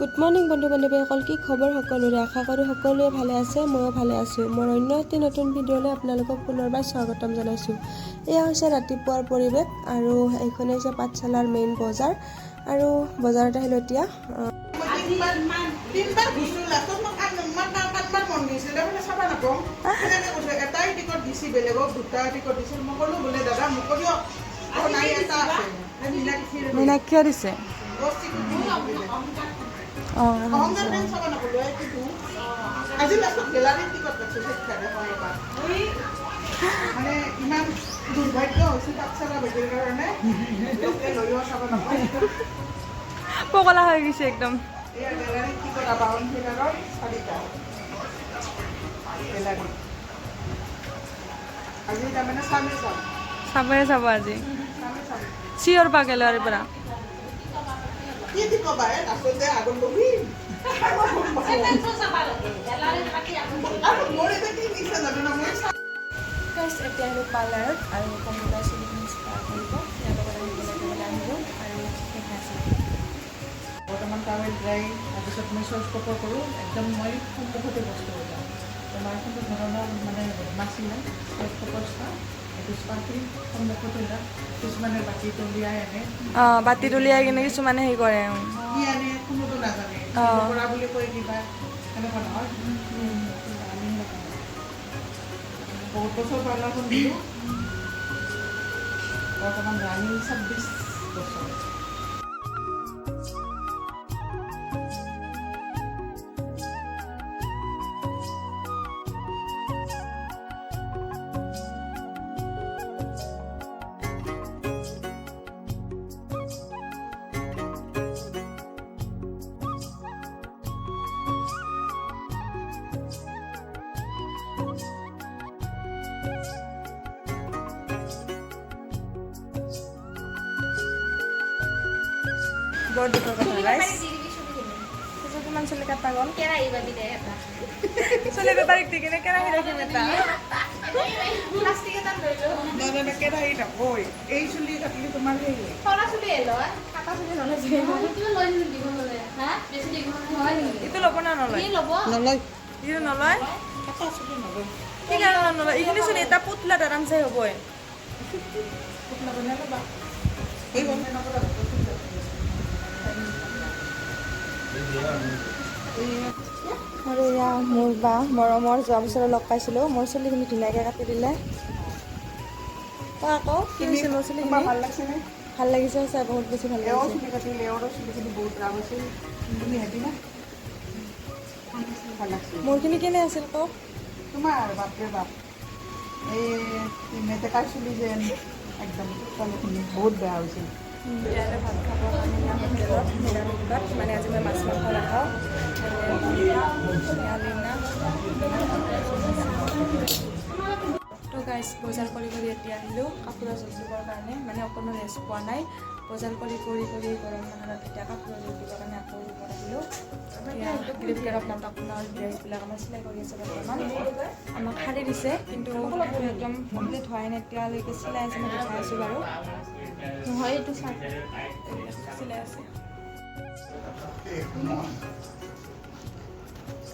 Good morning বন্ধু বান্ধৱীসকল, কি খবৰ সকলোৰে? আশা কৰোঁ সকলোৱে ভালে আছে, ময়ো ভালে আছোঁ। মই অন্য এটি নতুন ভিডিঅ'লৈ আপোনালোকক পুনৰবাৰ স্বাগতম জনাইছোঁ। এয়া হৈছে ৰাতিপুৱাৰ পৰিৱেশ আৰু এইখনেই হৈছে পাঠশালাৰ মেইন বজাৰ আৰু বজাৰত আহিলোঁ এতিয়া। মীনাক্ষীয়ে দিছে। পগলা হৈ গৈছে একদম। চাবয়ে চাব আজি চিঞৰ পা গেলাৰীৰ পৰা এতিয়া আহিলোঁ পাৰ্লাৰত আৰু কম্পিউটাৰ চুলিখিনি ষ্টাৰ্ট কৰিব। সিহঁতৰ আহিলোঁ আৰু বৰ্তমান টাৱেল ড্ৰাই, তাৰপিছত মই চৰ্চ কপৰ কৰোঁ, একদম মই সন্মুখতে বস্তু হৈ যাওঁ। তোমাৰ কোনো ধৰণৰ মানে বদমাচি নাই। চৰ্চ কপৰ চাওঁ, এইটো স্পাৰ্কিং সন্মুখতে যাওঁ। কিছুমানে বাতিত উলিয়াই আনে, বাতিত উলিয়াই কিনে কিছুমানে হেৰি কৰে, কি আনে কোনোতো নাজানে, কৰা বুলি কৈ কিবা সেনেকুৱা নহয়। আমি বহুত বছৰ পাৰ্লাৰখন দিলোঁ, বৰ্তমান ৰানিং 26 বছৰ। বৰ দুখৰ কথা গাইছ। কিমান চুলি কাটা গ'ল, চুলি তাৰিখ দি কিনে কেৰাহী ৰাখিম এটা। কেৰাহী নকয়, এই চুলি কাটিলে তোমাৰ সেই এইটো ল'ব না নলয়? নলয়, এইটো নলয়, কাটা চুলি নলয়। কি কাৰণে নলয়? এইখিনি চোন এটা পুতলাত আৰামছে হ'বই। এই বন্ধ নকৰা আৰু এয়া মোৰ বা মৰমৰ যোৱা বছৰে লগ পাইছিলোঁ, মোৰ চুলিখিনি ধুনীয়াকৈ কাটি দিলে। আকৌ কি হৈছে মোৰ চুলিখিনি? ভাল লাগছেনে? ভাল লাগিছে, চাই বহুত বেছি ভাল এওঁ লাগিছে। চুলি কাটিলে, এওঁৰো চুলিখিনি বহুত ৰাম আছিল। তুমি হেঁতি না ভাল লাগছে। মোৰখিনি কেনে আছিল কওক? তোমাৰ বাপৰে বাপ, এই মেটেকাৰ চুলি যেন একদম চুলিখিনি বহুত বেয়া হৈছিল। ইয়াতে ভাত খাবৰ কাৰণে যাম হোটেলত, নিৰামিষত, মানে আজি মই মাছ মাংস নাখাওঁ। তো গাইজ বজাৰ কৰি এতিয়া আহিলোঁ কাপোৰৰ জোখ দিবৰ কাৰণে, মানে অকণো ৰেষ্ট পোৱা নাই। বজাৰ কৰি গৰম মাহত এতিয়া কাপোৰৰ জোখ দিবৰ কাৰণে আকৌ ৰুমত আহিলোঁ। আপোনাৰ ড্ৰেছবিলাক আমাৰ চিলাই কৰি আছে বৰ্তমান। আমাক শাৰী দিছে, কিন্তু একদম কমপ্লিট হোৱাই নাই এতিয়ালৈকে। চিলাই আছে, মই দেখাই আছোঁ বাৰু। নহয়, এইটো চিলাই আছে।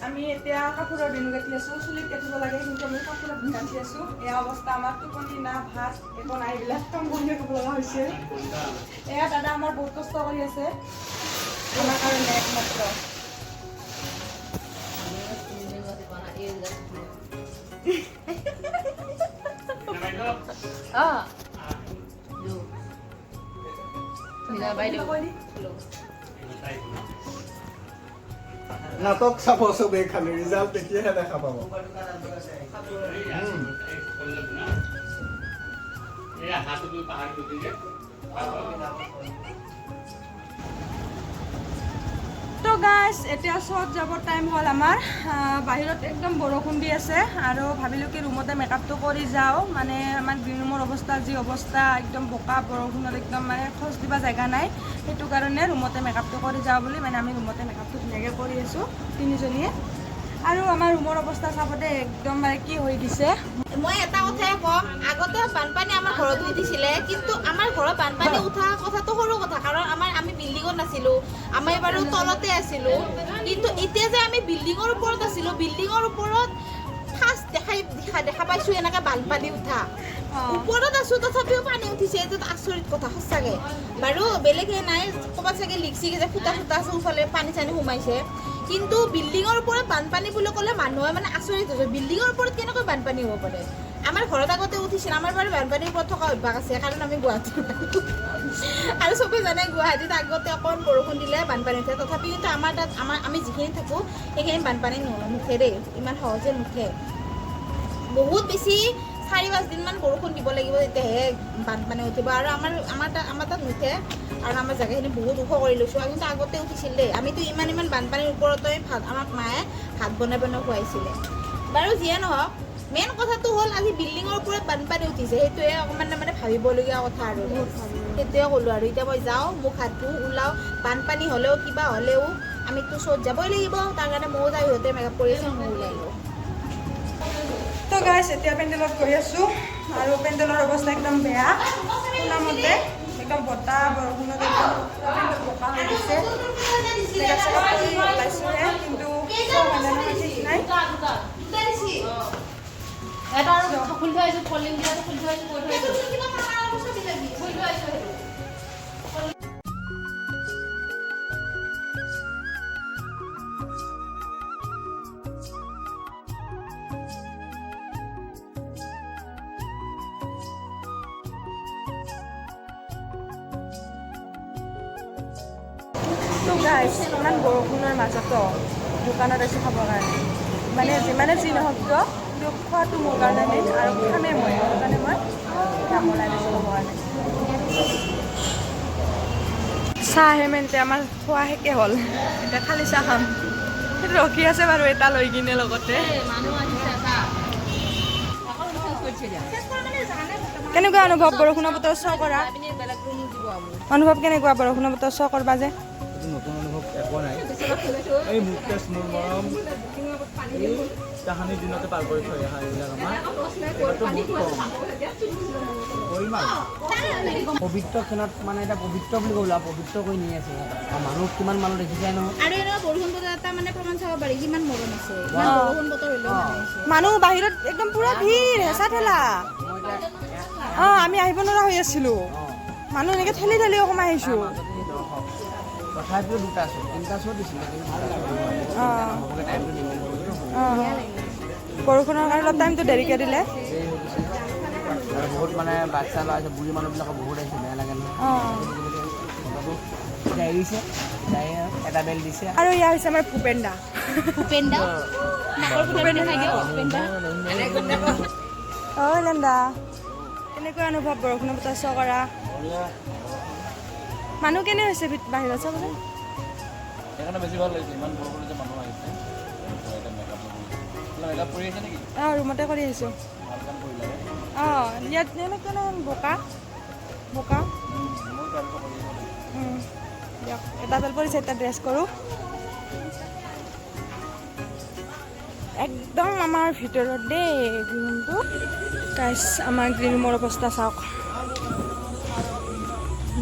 আমি এতিয়া কাপোৰৰ বিনু গাঁঠি আছোঁ, চুলিত গাঁঠিব লাগে, কিন্তু আমি কাপোৰত গাঁঠি আছোঁ। এয়া অৱস্থা আমাৰ, টোপনি না ভাত একো নাই, এইবিলাক কাম কৰিয়ে খাব লগা হৈছে। এয়া দাদা আমাৰ বহুত কষ্ট কৰি আছে আমাৰ কাৰণে একমাত্ৰ। নাটক চাব চবেই, খালি ৰিজাল্ট তেতিয়াহে দেখা পাব। তো গাইজ এতিয়া শ্বট যাবৰ টাইম হ'ল আমাৰ। বাহিৰত একদম বৰষুণ দি আছে আৰু ভাবিলোঁ কি ৰুমতে মেকআপটো কৰি যাওঁ। মানে আমাৰ গ্ৰীণ ৰুমৰ অৱস্থা যি অৱস্থা, একদম বোকা বৰষুণত একদম মানে খোজ দিব জেগা নাই। সেইটো কাৰণে ৰুমতে মেকআপটো কৰি যাওঁ বুলি মানে আমি ৰুমতে মেকআপটো ধুনীয়াকৈ কৰি আছোঁ তিনিজনীয়ে। আৰু আমাৰ ৰুমৰ অৱস্থা চাবতে একদম মানে কি হৈ দিছে। মই এটা কথাই ক'ম, আগতে বানপানী আমাৰ ঘৰত উঠিছিলে, কিন্তু আমাৰ ঘৰত বানপানী উঠা কথাটো সৰু কথা, কাৰণ আমি বিল্ডিঙত নাছিলোঁ, আমি বাৰু তলতে আছিলোঁ। কিন্তু এতিয়া যে আমি বিল্ডিঙৰ ওপৰত আছিলোঁ, বিল্ডিঙৰ ওপৰত ফাৰ্ষ্ট দেখা পাইছোঁ এনেকৈ বানপানী উঠা। ওপৰত আছোঁ তথাপিও পানী উঠিছে, এইটো আচৰিত কথা সঁচাকৈ। বাৰু বেলেগে নাই, ক'ৰবাত চাগে লিক চিক যে ফুটা আছে সোঁফালে পানী চানী সোমাইছে, কিন্তু বিল্ডিঙৰ ওপৰত বানপানী বুলি ক'লে মানুহে মানে আচৰিত হৈছে, বিল্ডিঙৰ ওপৰত কেনেকৈ বানপানী হ'ব পাৰে। আমাৰ ঘৰত আগতে উঠিছিল, আমাৰ বাৰু বানপানীৰ ওপৰত থকা অভ্যাস আছে, কাৰণ আমি গুৱাহাটীত আৰু চবেই জানে গুৱাহাটীত আগতে অকণ বৰষুণ দিলে বানপানী উঠে, তথাপি কিন্তু আমাৰ তাত আমি যিখিনি থাকোঁ সেইখিনি বানপানী নুঠে দেই, ইমান সহজে নুঠে। বহুত বেছি 4-5 দিনমান বৰষুণ দিব লাগিব, তেতিয়াহে বানপানী উঠিব। আৰু আমাৰ তাত নুঠে, কাৰণ আমাৰ জেগাখিনি বহুত ওখ কৰি লৈছোঁ। কিন্তু আগতে উঠিছিল দেই, আমিতো ইমান বানপানীৰ ওপৰতে আমাক মায়ে ভাত বনাই খুৱাইছিলে। বাৰু যিয়ে নহওক, মেইন কথাটো হ'ল আজি বিল্ডিঙৰ ওপৰত বানপানী উঠিছে, সেইটোৱে অকণমান মানে ভাবিবলগীয়া কথা আৰু সেইটোৱে ক'লোঁ। আৰু এতিয়া মই যাওঁ, মুখ হাত ধুওঁ, ওলাওঁ, বানপানী হ'লেও কিবা হ'লেও আমিতো চ'ত যাবই লাগিব, তাৰ কাৰণে ময়ো যাই সিহঁতে মেকআপ কৰি আছে, ময়ো ওলাই লওঁ। তো গাইছ এতিয়া পেণ্ডেলত গৈ আছোঁ, আৰু পেণ্ডেলৰ অৱস্থা একদম বেয়া। শুনামতে একদম বতাহ বৰষুণত একদম বোকা হৈ গৈছে। মেকআপ চেকআপ কৰি ওলাইছোঁহে, কিন্তু ঠিক নাই। এটা খুলি থৈ আহিছোঁ, ফলিং দিয়া খুলি থৈ আহিছোঁ, কৈ থৈ আহিছোঁ। তো গাইছ ইমান বৰষুণৰ মাজতো দোকানত আছোঁ খাবৰ কাৰণে, মানে যিমানে যি নহওক কিয় কিন্তু খোৱাটো মোৰ কাৰণে মেইন, আৰু খামেই মই, সেইকাৰণে মই দাম ওলাই দিছোঁ খাবৰ কাৰণে। চাহ মেইনতে আমাৰ খোৱা শেষে হ'ল, এতিয়া খালি চাহ খাম। সেইটো ৰখি আছে বাৰু এটা লৈ কিনে লগতে। কেনেকুৱা অনুভৱ বৰষুণৰ বতৰ শ্ব' কৰা? অনুভৱ কেনেকুৱা বৰষুণৰ বতৰ শ্ব' কৰবা যে? নতুন অনুভৱ একো নাই, এই মুকেশ মোৰ মৰম এই তাহানিৰ দিনতে পাৰ কৰি থৈ অহা এইবিলাক আমাৰ বহুত কম। পবিত্ৰ ক্ষণত মানে এটা পবিত্ৰ বুলি ক'লো, পবিত্ৰ কৰি নি আছে মানুহ, কিমান মানুহ দেখিছে নহয়। আৰু এনেকুৱা বৰষুণ বতৰ এটা মানে প্ৰমাণ চাব পাৰি কিমান মৰম আছে, ইমান বৰষুণ বতৰ হ'লেও মানুহ আছে। মানুহ বাহিৰত একদম পুৰা ভিৰ, হেঁচা ঠেলা। আমি আহিব নোৱাৰা হৈ আছিলোঁ, মানুহ এনেকৈ ঠেলি ঠেলি অকণমান আহিছোঁ। তথাপিও দুটা শ্বট, তিনিটা শ্বট দিছিলে, টাইমটো নিমিলিব। বৰষুণৰ কাৰণে অলপ টাইমটো দেৰিকৈ দিলে। আৰু বহুত মানে বাচ্চা ল'ৰা আছে, বুঢ়ী মানুহবিলাকৰ বহুত আহিছে, বেয়া লাগে নহয়। এতিয়া এৰিছে, এটা বেল দিছে। আৰু ইয়াৰ হৈছে আমাৰ ভূপেন দা। অ' লেন্দা, কেনেকুৱা অনুভৱ বৰষুণৰ বতৰ শ্ব' কৰা? মানুহ কেনে হৈছে বাহিৰত চাবলৈ? সেইকাৰণে বেছি ভাল লাগিছে, ইমান বৰষুণ যে মানুহ আহিছে। মেকআপ কৰি আছে নেকি? ৰুমতে কৰি আহিছোঁ। ভাল কাম কৰিলে। ইয়াত এনেকৈ বোকা বোকা দিয়ক, এটা বেল পৰিছে, এটা ড্ৰেছ কৰোঁ। একদম আমাৰ ভিতৰত দেই গ্ৰীণ ৰুমটো। গাইছ আমাৰ গ্ৰীণ ৰুমৰ অৱস্থা চাওক,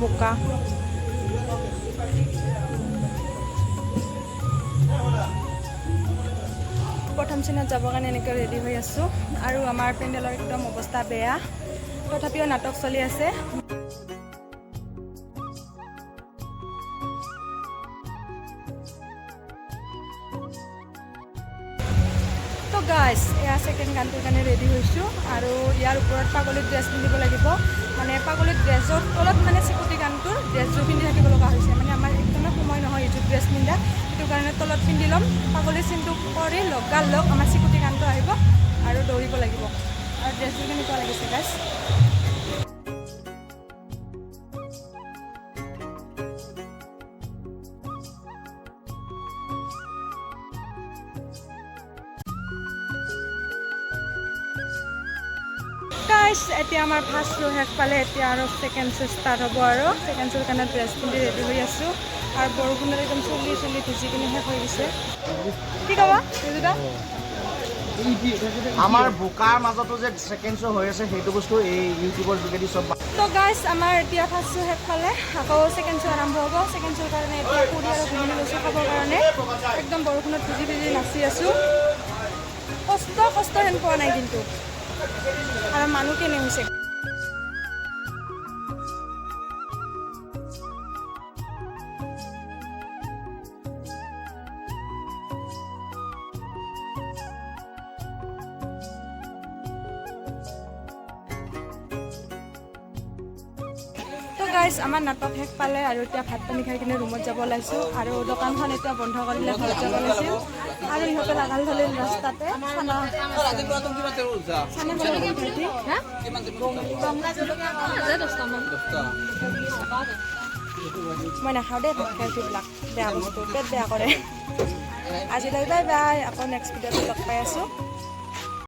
বোকা। প্ৰথম চিনত যাবৰ কাৰণে এনেকৈ ৰেডি হৈ আছোঁ, আৰু আমাৰ পেণ্ডেলৰ একদম অৱস্থা বেয়া, তথাপিও নাটক চলি আছে। তো গাইছ এয়া ছেকেণ্ড গানটোৰ কাৰণে ৰেডি হৈছোঁ, আৰু ইয়াৰ ওপৰত পাগলীত ড্ৰেছ পিন্ধিব লাগিব। মানে পাগলীত ড্ৰেছৰ তলত মানে চিকুটি গানটোৰ ড্ৰেছযোৰ পিন্ধি থাকিব লগা হৈছে, মানে আমাৰ একদমেই সময় নহয় এইযোৰ ড্ৰেছ পিন্ধা, সেইটো কাৰণে তলত পিন্ধি ল'ম। পাগলী চিনটো কৰি লগালগ আমাৰ চিকুটি গানটো আহিব আৰু দৌৰিব লাগিব। আৰু ড্ৰেছযোৰ কেনেকুৱা লাগিছে গাইছ? গাইছ এতিয়া আমাৰ ফাৰ্ষ্ট শ্ব' শেষ পালে, এতিয়া আৰু ছেকেণ্ড শ্ব' ষ্টাৰ্ট হ'ব, আৰু ছেকেণ্ড শ্ব'ৰ কাৰণে ড্ৰেছ পিন্ধি ৰেডি হৈ আছোঁ। আৰু বৰষুণত একদম চলি ভিজি কিনে শেষ হৈ গৈছে কি ক'বা এইজোটা আমাৰ বোকাৰ মাজতো যে ছেকেণ্ড শ্ব' হৈ আছে সেইটো বস্তু এই ইউটিউবৰ যোগেদি চব তো গাইজ আমাৰ এতিয়া ফাৰ্ষ্ট শ্ব' শেষফালে আকৌ ছেকেণ্ড শ্ব' আৰম্ভ হ'ব ছেকেণ্ড শ্ব'ৰ কাৰণে এতিয়া পুৰি আৰু ঘুগুনি লৈছোঁ খাবৰ কাৰণে একদম বৰষুণত ভিজি নাচি আছোঁ কষ্ট হেন পোৱা নাই কিন্তু আৰু মানুহ কেনে হৈছে গাইজ আমাৰ নাটক শেষ পালে আৰু এতিয়া ভাত পানী খাই কিনে ৰুমত যাব ওলাইছোঁ আৰু দোকানখন এতিয়া বন্ধ কৰিলে ঘৰত যাব ওলাইছিল আৰু ইহঁতে লাগাল ধৰিল ৰাস্তাতে মই নাখাওঁ দেই ভাত খাই সেইবিলাক বেয়া বস্তু পেট বেয়া কৰে আজিলৈ বাই বাই আকৌ নেক্সট ভিডিঅ'ত লগ পাই আছোঁ